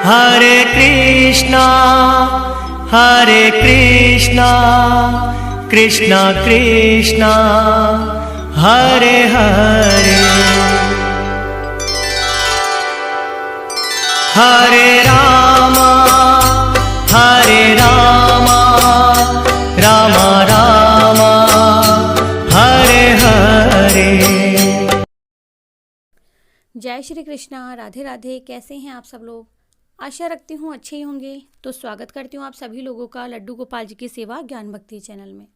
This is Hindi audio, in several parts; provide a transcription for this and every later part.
हरे कृष्णा कृष्णा कृष्णा हरे हरे, हरे राम राम राम हरे हरे। जय श्री कृष्णा, राधे राधे। कैसे हैं आप सब लोग? आशा रखती हूँ अच्छे ही होंगे। तो स्वागत करती हूँ आप सभी लोगों का लड्डू गोपाल जी की सेवा ज्ञान भक्ति चैनल में।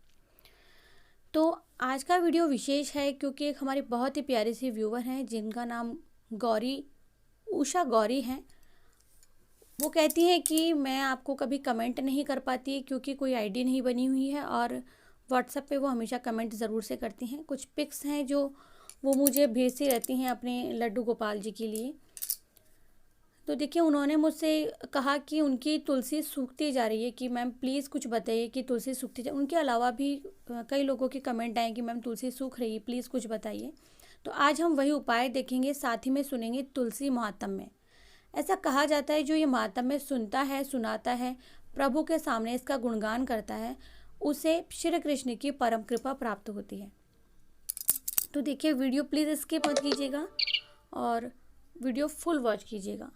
तो आज का वीडियो विशेष है क्योंकि एक हमारी बहुत ही प्यारी सी व्यूवर हैं जिनका नाम उषा गौरी हैं। वो कहती हैं कि मैं आपको कभी कमेंट नहीं कर पाती क्योंकि कोई आईडी नहीं बनी हुई है, और व्हाट्सएप पे वो हमेशा कमेंट ज़रूर से करती हैं। कुछ पिक्स हैं जो वो मुझे भेजती रहती हैं अपने लड्डू गोपाल जी के लिए। तो देखिए, उन्होंने मुझसे कहा कि उनकी तुलसी सूखती जा रही है, कि मैम प्लीज़ कुछ बताइए कि तुलसी सूखती जा। उनके अलावा भी कई लोगों के कमेंट आए कि मैम तुलसी सूख रही है, प्लीज़ कुछ बताइए। तो आज हम वही उपाय देखेंगे, साथ ही में सुनेंगे तुलसी महात्म्य। ऐसा कहा जाता है जो ये महात्म्य सुनता है, सुनाता है, प्रभु के सामने इसका गुणगान करता है, उसे श्री कृष्ण की परम कृपा प्राप्त होती है। तो देखिए, वीडियो प्लीज़ स्किप मत कीजिएगा और वीडियो फुल वॉच कीजिएगा।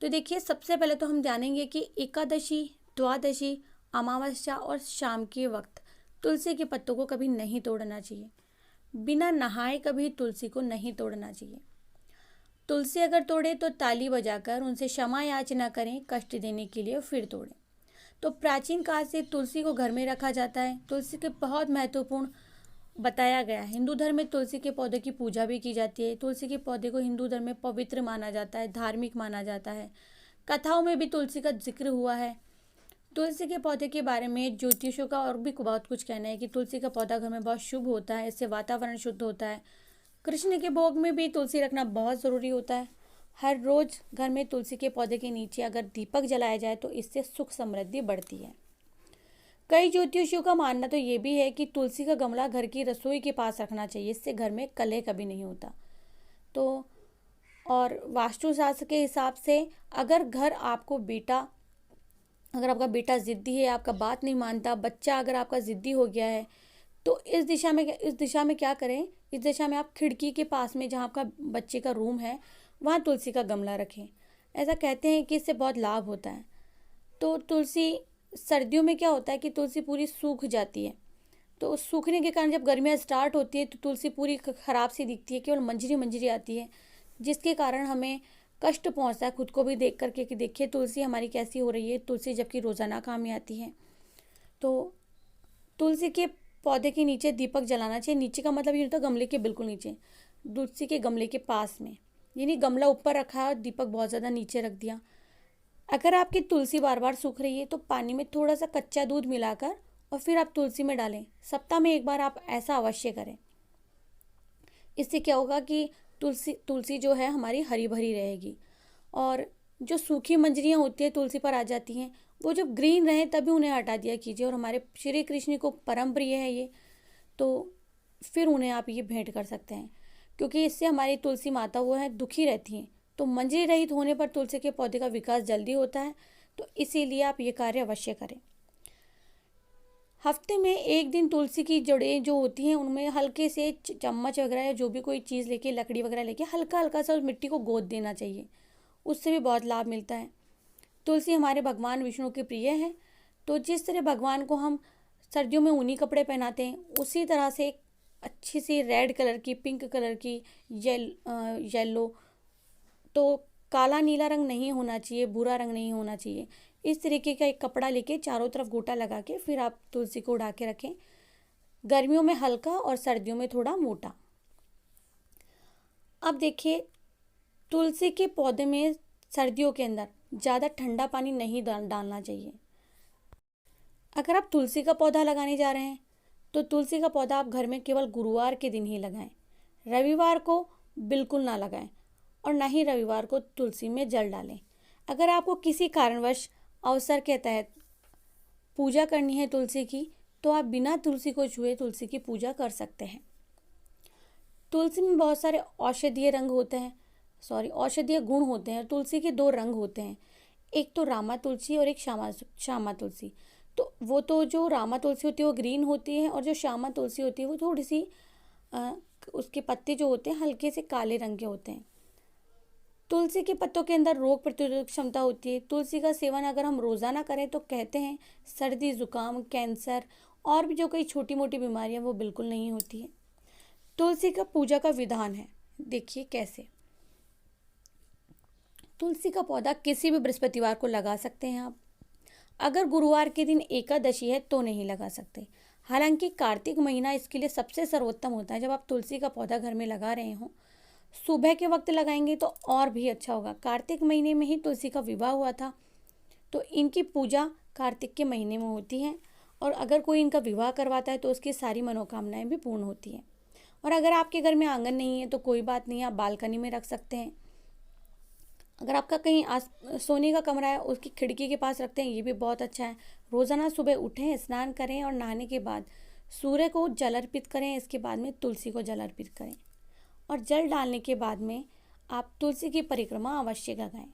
तो देखिए, सबसे पहले तो हम जानेंगे कि एकादशी, द्वादशी, अमावस्या और शाम के वक्त तुलसी के पत्तों को कभी नहीं तोड़ना चाहिए। बिना नहाए कभी तुलसी को नहीं तोड़ना चाहिए। तुलसी अगर तोड़े तो ताली बजाकर उनसे क्षमा याचना करें, कष्ट देने के लिए फिर तोड़ें। तो प्राचीन काल से तुलसी को घर में रखा जाता है। तुलसी के बहुत महत्वपूर्ण बताया गया है। हिंदू धर्म में तुलसी के पौधे की पूजा भी की जाती है। तुलसी के पौधे को हिंदू धर्म में पवित्र माना जाता है, धार्मिक माना जाता है। कथाओं में भी तुलसी का जिक्र हुआ है। तुलसी के पौधे के बारे में ज्योतिषों का और भी बहुत कुछ कहना है कि तुलसी का पौधा घर में बहुत शुभ होता है, इससे वातावरण शुद्ध होता है। कृष्ण के भोग में भी तुलसी रखना बहुत ज़रूरी होता है। हर रोज़ घर में तुलसी के पौधे के नीचे अगर दीपक जलाया जाए तो इससे सुख समृद्धि बढ़ती है। कई ज्योतिषियों का मानना तो ये भी है कि तुलसी का गमला घर की रसोई के पास रखना चाहिए, इससे घर में कलह कभी नहीं होता। तो और वास्तुशास्त्र के हिसाब से अगर आपका बेटा ज़िद्दी है, आपका बात नहीं मानता, बच्चा अगर आपका ज़िद्दी हो गया है, तो इस दिशा में क्या करें? इस दिशा में आप खिड़की के पास में, जहाँ आपका बच्चे का रूम है, वहाँ तुलसी का गमला रखें। ऐसा कहते हैं कि इससे बहुत लाभ होता है। तो तुलसी, सर्दियों में क्या होता है कि तुलसी पूरी सूख जाती है। तो सूखने के कारण जब गर्मियाँ स्टार्ट होती है तो तुलसी पूरी ख़राब सी दिखती है, केवल मंजरी मंजरी आती है, जिसके कारण हमें कष्ट पहुंचता है खुद को भी देख करके कि देखिए तुलसी हमारी कैसी हो रही है। तुलसी जबकि रोज़ाना काम में आती है। तो तुलसी के पौधे के नीचे दीपक जलाना चाहिए। नीचे का मतलब ये होता है गमले के बिल्कुल नीचे, तुलसी के गमले के पास में, यानी गमला ऊपर रखा है और दीपक बहुत ज़्यादा नीचे रख दिया। अगर आपकी तुलसी बार बार सूख रही है तो पानी में थोड़ा सा कच्चा दूध मिलाकर और फिर आप तुलसी में डालें। सप्ताह में एक बार आप ऐसा अवश्य करें। इससे क्या होगा कि तुलसी जो है हमारी हरी भरी रहेगी। और जो सूखी मंजरियाँ होती है तुलसी पर आ जाती हैं, वो जब ग्रीन रहे तभी उन्हें हटा दिया कीजिए। और हमारे श्री कृष्ण को परम प्रिय है ये, तो फिर उन्हें आप ये भेंट कर सकते हैं, क्योंकि इससे हमारी तुलसी माता वो है दुखी रहती हैं। तो मंजरी रहित होने पर तुलसी के पौधे का विकास जल्दी होता है। तो इसीलिए आप ये कार्य अवश्य करें। हफ्ते में एक दिन तुलसी की जड़ें जो होती हैं उनमें हल्के से चम्मच वगैरह या जो भी कोई चीज़ लेके, लकड़ी वगैरह लेके हल्का हल्का सा उस मिट्टी को गोद देना चाहिए। उससे भी बहुत लाभ मिलता है। तुलसी हमारे भगवान विष्णु के प्रिय है। तो जिस तरह भगवान को हम सर्दियों में ऊनी कपड़े पहनाते हैं, उसी तरह से एक अच्छी सी रेड कलर की, पिंक कलर की, येलो, तो काला नीला रंग नहीं होना चाहिए, भूरा रंग नहीं होना चाहिए। इस तरीके का एक कपड़ा लेके चारों तरफ गोटा लगा के फिर आप तुलसी को उड़ा के रखें। गर्मियों में हल्का और सर्दियों में थोड़ा मोटा। अब देखिए, तुलसी के पौधे में सर्दियों के अंदर ज़्यादा ठंडा पानी नहीं डालना चाहिए। अगर आप तुलसी का पौधा लगाने जा रहे हैं तो तुलसी का पौधा आप घर में केवल गुरुवार के दिन ही लगाएं। रविवार को बिल्कुल ना लगाएं और ना ही रविवार को तुलसी में जल डालें। अगर आपको किसी कारणवश अवसर के तहत पूजा करनी है तुलसी की, तो आप बिना तुलसी को छुए तुलसी की पूजा कर सकते हैं। तुलसी में बहुत सारे औषधीय गुण होते हैं। तुलसी के 2 रंग होते हैं, एक तो रामा तुलसी और एक श्यामा तुलसी। तो वो तो जो रामा तुलसी होती है वो ग्रीन होती है, और जो श्यामा तुलसी होती है वो थोड़ी सी उसके पत्ते जो होते हैं हल्के से काले रंग के होते हैं। तुलसी के पत्तों के अंदर रोग प्रतिरोधक क्षमता होती है। तुलसी का सेवन अगर हम रोज़ाना करें तो कहते हैं सर्दी जुकाम, कैंसर और भी जो कई छोटी मोटी बीमारियां वो बिल्कुल नहीं होती है। तुलसी का पूजा का विधान है, देखिए कैसे। तुलसी का पौधा किसी भी बृहस्पतिवार को लगा सकते हैं आप। अगर गुरुवार के दिन एकादशी है तो नहीं लगा सकते। हालांकि कार्तिक महीना इसके लिए सबसे सर्वोत्तम होता है। जब आप तुलसी का पौधा घर में लगा रहे हो, सुबह के वक्त लगाएंगे तो और भी अच्छा होगा। कार्तिक महीने में ही तुलसी का विवाह हुआ था, तो इनकी पूजा कार्तिक के महीने में होती है। और अगर कोई इनका विवाह करवाता है तो उसकी सारी मनोकामनाएं भी पूर्ण होती हैं। और अगर आपके घर में आंगन नहीं है तो कोई बात नहीं, आप बालकनी में रख सकते हैं। अगर आपका कहीं सोने का कमरा है, उसकी खिड़की के पास रखते हैं, ये भी बहुत अच्छा है। रोज़ाना सुबह उठें, स्नान करें और नहाने के बाद सूर्य को जल अर्पित करें। इसके बाद में तुलसी को जल अर्पित करें और जल डालने के बाद में आप तुलसी की परिक्रमा अवश्य लगाएं।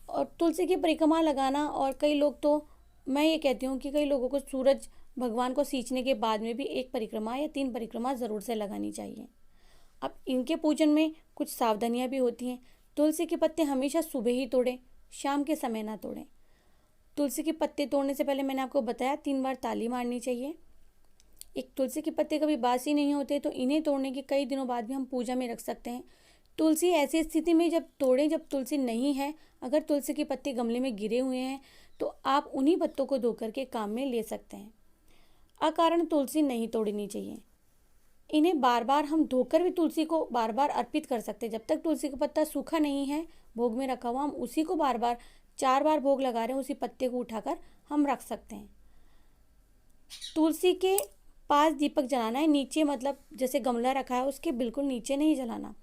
और तुलसी की परिक्रमा लगाना, और कई लोग तो, मैं ये कहती हूँ कि कई लोगों को सूरज भगवान को सींचने के बाद में भी 1 परिक्रमा या 3 परिक्रमा ज़रूर से लगानी चाहिए। अब इनके पूजन में कुछ सावधानियाँ भी होती हैं। तुलसी के पत्ते हमेशा सुबह ही तोड़ें, शाम के समय ना तोड़ें। तुलसी के पत्ते तोड़ने से पहले मैंने आपको बताया 3 बार ताली मारनी चाहिए। एक तुलसी के पत्ते कभी बासी नहीं होते, तो इन्हें तोड़ने के कई दिनों बाद भी हम पूजा में रख सकते हैं। तुलसी ऐसी स्थिति में जब तोड़ें जब तुलसी नहीं है। अगर तुलसी के पत्ते गमले में गिरे हुए हैं तो आप उन्हीं पत्तों को धो करके काम में ले सकते हैं। अकारण तुलसी नहीं तोड़नी चाहिए। इन्हें बार बार हम धोकर भी तुलसी को बार बार अर्पित कर सकते हैं। जब तक तुलसी का पत्ता सूखा नहीं है, भोग में रखा हुआ, हम उसी को बार बार 4 बार भोग लगा रहे हैं, उसी पत्ते को उठाकर हम रख सकते हैं। तुलसी के पास दीपक जलाना है, नीचे, मतलब जैसे गमला रखा है उसके बिल्कुल नीचे नहीं जलाना,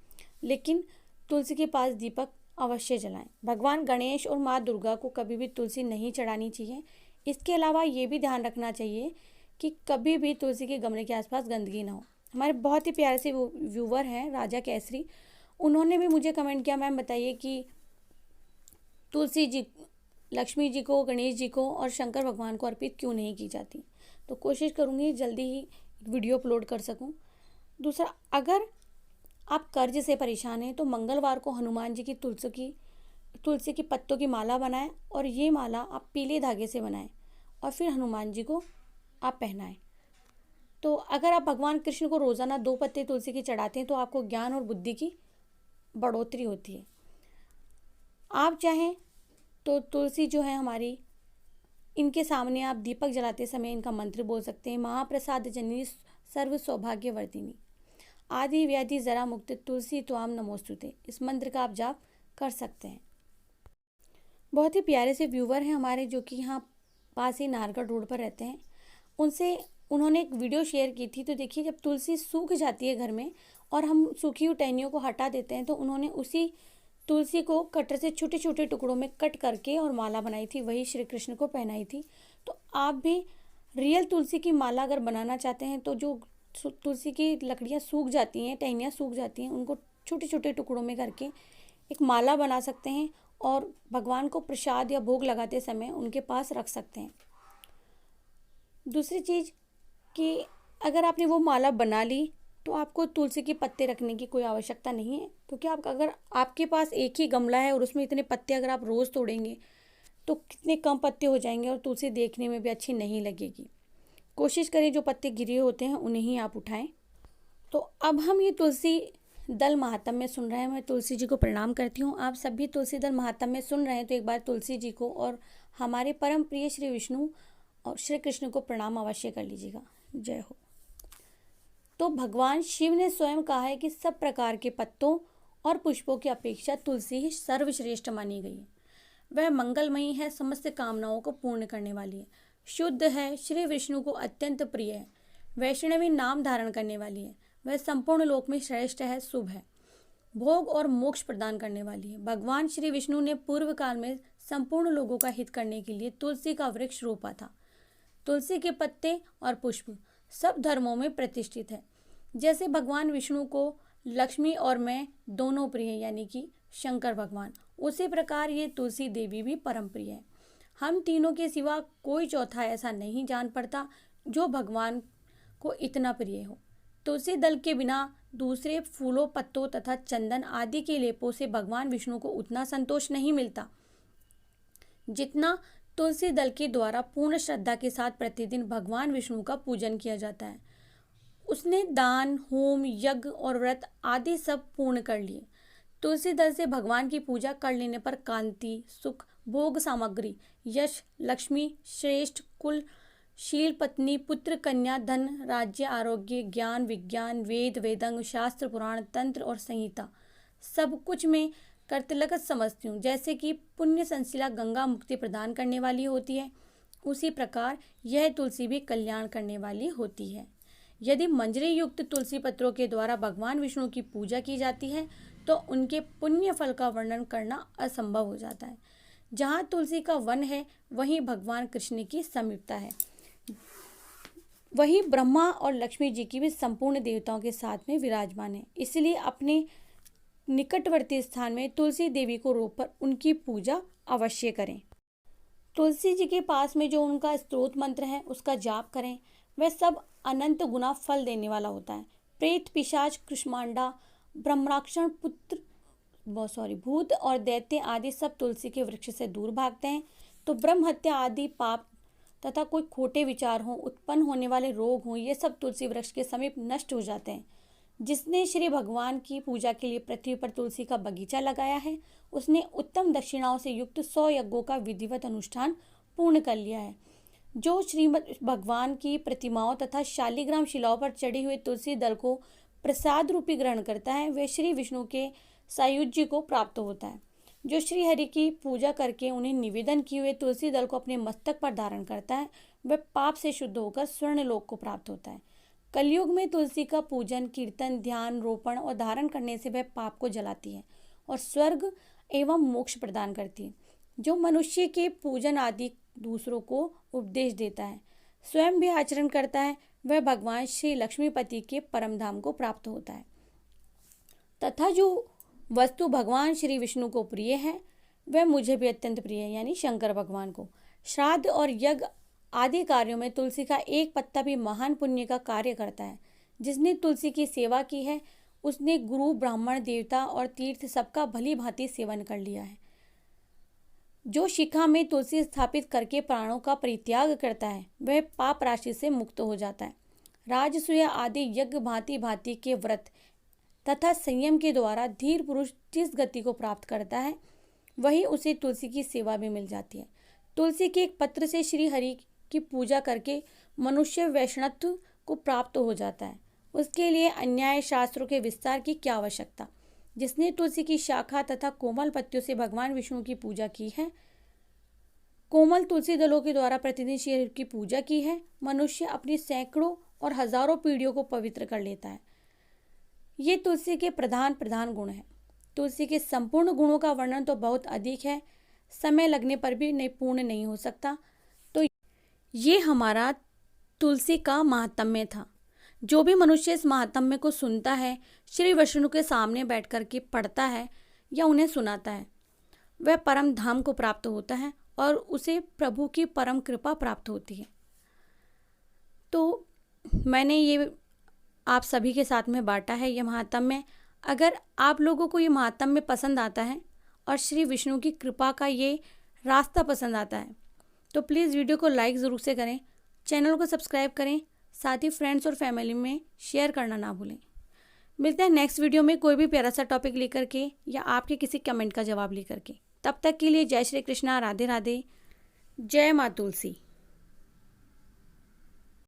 लेकिन तुलसी के पास दीपक अवश्य जलाएं। भगवान गणेश और माँ दुर्गा को कभी भी तुलसी नहीं चढ़ानी चाहिए। इसके अलावा ये भी ध्यान रखना चाहिए कि कभी भी तुलसी के गमले के आसपास गंदगी ना हो। हमारे बहुत ही प्यारे से व्यूवर हैं राजा केसरी, उन्होंने भी मुझे कमेंट किया, मैम बताइए कि तुलसी जी लक्ष्मी जी को, गणेश जी को और शंकर भगवान को अर्पित क्यों नहीं की जाती। तो कोशिश करूँगी जल्दी ही वीडियो अपलोड कर सकूँ। दूसरा, अगर आप कर्ज से परेशान हैं तो मंगलवार को हनुमान जी की तुलसी की पत्तों की माला बनाएं, और ये माला आप पीले धागे से बनाएं और फिर हनुमान जी को आप पहनाएं। तो अगर आप भगवान कृष्ण को रोज़ाना 2 पत्ते तुलसी के चढ़ाते हैं तो आपको ज्ञान और बुद्धि की बढ़ोतरी होती है। आप चाहें तो तुलसी जो है हमारी, इनके सामने आप दीपक जलाते समय इनका मंत्र बोल सकते हैं। महाप्रसाद जननी सर्व सौभाग्यवर्धिनी आदि व्याधि जरा मुक्त तुलसी त्वाम नमोस्तुते, इस मंत्र का आप जाप कर सकते हैं। बहुत ही प्यारे से व्यूवर हैं हमारे जो कि यहाँ पास ही नाहरगढ़ रोड पर रहते हैं। उन्होंने एक वीडियो शेयर की थी। तो देखिए, जब तुलसी सूख जाती है घर में और हम सूखी हुई टहनियों को हटा देते हैं, तो उन्होंने उसी तुलसी को कटर से छोटे छोटे टुकड़ों में कट करके और माला बनाई थी, वही श्री कृष्ण को पहनाई थी। तो आप भी रियल तुलसी की माला अगर बनाना चाहते हैं तो जो तुलसी की लकड़ियाँ सूख जाती हैं, टहनियाँ सूख जाती हैं, उनको छोटे छोटे टुकड़ों में करके एक माला बना सकते हैं और भगवान को प्रसाद या भोग लगाते समय उनके पास रख सकते हैं। दूसरी चीज़ कि अगर आपने वो माला बना ली तो आपको तुलसी के पत्ते रखने की कोई आवश्यकता नहीं है, क्योंकि अगर आपके पास एक ही गमला है और उसमें इतने पत्ते अगर आप रोज़ तोड़ेंगे तो कितने कम पत्ते हो जाएंगे और तुलसी देखने में भी अच्छी नहीं लगेगी। कोशिश करें जो पत्ते गिरे होते हैं उन्हें ही आप उठाएं। तो अब हम ये तुलसी दल महात्म्य सुन रहे हैं। मैं तुलसी जी को प्रणाम करती हूँ। आप सभी तुलसी दल महात्म्य सुन रहे हैं तो एक बार तुलसी जी को और हमारे परम प्रिय श्री विष्णु और श्री कृष्ण को प्रणाम अवश्य कर लीजिएगा। जय हो। तो भगवान शिव ने स्वयं कहा है कि सब प्रकार के पत्तों और पुष्पों की अपेक्षा तुलसी ही सर्वश्रेष्ठ मानी गई है। वह मंगलमयी है, समस्त कामनाओं को पूर्ण करने वाली है, शुद्ध है, श्री विष्णु को अत्यंत प्रिय है, वैष्णवी नाम धारण करने वाली है, वह संपूर्ण लोक में श्रेष्ठ है, शुभ है, भोग और मोक्ष प्रदान करने वाली है। भगवान श्री विष्णु ने पूर्व काल में संपूर्ण लोगों का हित करने के लिए तुलसी का वृक्ष रोपा था। तुलसी के पत्ते और पुष्प सब धर्मों में प्रतिष्ठित है। जैसे भगवान विष्णु को लक्ष्मी और मैं दोनों प्रिय, यानी कि शंकर भगवान, उसी प्रकार ये तुलसी देवी भी परम प्रिय है। हम तीनों के सिवा कोई चौथा ऐसा नहीं जान पड़ता जो भगवान को इतना प्रिय हो। तुलसी दल के बिना दूसरे फूलों, पत्तों तथा चंदन आदि के लेपों से भगवान विष्णु को उतना संतोष नहीं मिलता जितना तुलसी दल के द्वारा पूर्ण श्रद्धा के साथ प्रतिदिन भगवान विष्णु का पूजन किया जाता है। उसने दान, होम, यज्ञ और व्रत आदि सब पूर्ण कर लिए। तुलसी दल से भगवान की पूजा कर लेने पर कांति, सुख, भोग सामग्री, यश, लक्ष्मी, श्रेष्ठ कुल, शील, पत्नी, पुत्र, कन्या, धन, राज्य, आरोग्य, ज्ञान, विज्ञान, वेद, वेदंग, शास्त्र, पुराण, तंत्र और संहिता सब कुछ में कर्तलगत समझती हूँ। जैसे कि पुण्य संशिला गंगा मुक्ति प्रदान करने वाली होती है, उसी प्रकार यह तुलसी भी कल्याण करने वाली होती है। यदि मंजरी युक्त तुलसी पत्रों के द्वारा भगवान विष्णु की पूजा की जाती है तो उनके पुण्य फल का वर्णन करना असंभव हो जाता है। जहाँ तुलसी का वन है वहीं भगवान कृष्ण की समीपता है। वही ब्रह्मा और लक्ष्मी जी की भी संपूर्ण देवताओं के साथ में विराजमान है। इसलिए अपने निकटवर्ती स्थान में तुलसी देवी को रोककर उनकी पूजा अवश्य करें। तुलसी जी के पास में जो उनका स्तोत्र मंत्र है उसका जाप करें। वह सब अनंत गुना फल देने वाला होता है। प्रेत, पिशाच, कुष्मांडा, ब्रह्मराक्षण, भूत और दैत्य आदि सब तुलसी के वृक्ष से दूर भागते हैं। तो ब्रह्म हत्या आदि पाप तथा कोई खोटे विचार हों, उत्पन्न होने वाले रोग हों, ये सब तुलसी वृक्ष के समीप नष्ट हो जाते हैं। जिसने श्री भगवान की पूजा के लिए पृथ्वी पर तुलसी का बगीचा लगाया है उसने उत्तम दक्षिणाओं से युक्त 100 यज्ञों का विधिवत अनुष्ठान पूर्ण कर लिया है। जो श्रीमद भगवान की प्रतिमाओं तथा शालिग्राम शिलाओं पर चढ़े हुए तुलसी दल को प्रसाद रूपी ग्रहण करता है वह श्री विष्णु के सायुज्य को प्राप्त होता है। जो श्री हरि की पूजा करके उन्हें निवेदन किए हुए तुलसी दल को अपने मस्तक पर धारण करता है वह पाप से शुद्ध होकर स्वर्ण लोक को प्राप्त होता है। कलयुग में तुलसी का पूजन, कीर्तन, ध्यान, रोपण और धारण करने से वह पाप को जलाती है और स्वर्ग एवं मोक्ष प्रदान करती है। जो मनुष्य के पूजन आदि दूसरों को उपदेश देता है, स्वयं भी आचरण करता है, वह भगवान श्री लक्ष्मीपति के परम धाम को प्राप्त होता है। तथा जो वस्तु भगवान श्री विष्णु को प्रिय है वह मुझे भी अत्यंत प्रिय है, यानी शंकर भगवान को। श्राद्ध और यज्ञ आदि कार्यों में तुलसी का एक पत्ता भी महान पुण्य का कार्य करता है। जिसने तुलसी की सेवा की है उसने गुरु, ब्राह्मण, देवता और तीर्थ सबका भली भांति सेवन कर लिया है। जो शिखा में तुलसी स्थापित करके प्राणों का परित्याग करता है वह पाप राशि से मुक्त हो जाता है। राजसूय आदि यज्ञ भांति भांति के व्रत तथा संयम के द्वारा धीर पुरुष जिस गति को प्राप्त करता है वही उसे तुलसी की सेवा भी मिल जाती है। तुलसी के एक पत्र से श्री हरि की पूजा करके मनुष्य वैष्णत्व को प्राप्त हो जाता है। उसके लिए अन्याय शास्त्रों के विस्तार की क्या आवश्यकता। जिसने तुलसी की शाखा तथा कोमल पत्तियों से भगवान विष्णु की पूजा की है, कोमल तुलसी दलों के द्वारा प्रतिदिन श्री हरि की पूजा की है, मनुष्य अपनी सैकड़ों और हजारों पीढ़ियों को पवित्र कर लेता है। ये तुलसी के प्रधान गुण हैं। तुलसी के संपूर्ण गुणों का वर्णन तो बहुत अधिक है, समय लगने पर भी पूर्ण नहीं हो सकता। तो ये हमारा तुलसी का महात्म्य था। जो भी मनुष्य इस महात्म्य को सुनता है, श्री विष्णु के सामने बैठ कर के पढ़ता है या उन्हें सुनाता है, वह परम धाम को प्राप्त होता है और उसे प्रभु की परम कृपा प्राप्त होती है। तो मैंने ये आप सभी के साथ में बांटा है ये महात्म्य। अगर आप लोगों को ये महात्म्य पसंद आता है और श्री विष्णु की कृपा का ये रास्ता पसंद आता है तो प्लीज़ वीडियो को लाइक ज़रूर से करें, चैनल को सब्सक्राइब करें, साथ ही फ्रेंड्स और फैमिली में शेयर करना ना भूलें। मिलते हैं नेक्स्ट वीडियो में कोई भी प्यारा सा टॉपिक लेकर के या आपके किसी कमेंट का जवाब लेकर के। तब तक के लिए जय श्री कृष्णा, राधे राधे, जय माँ तुलसी।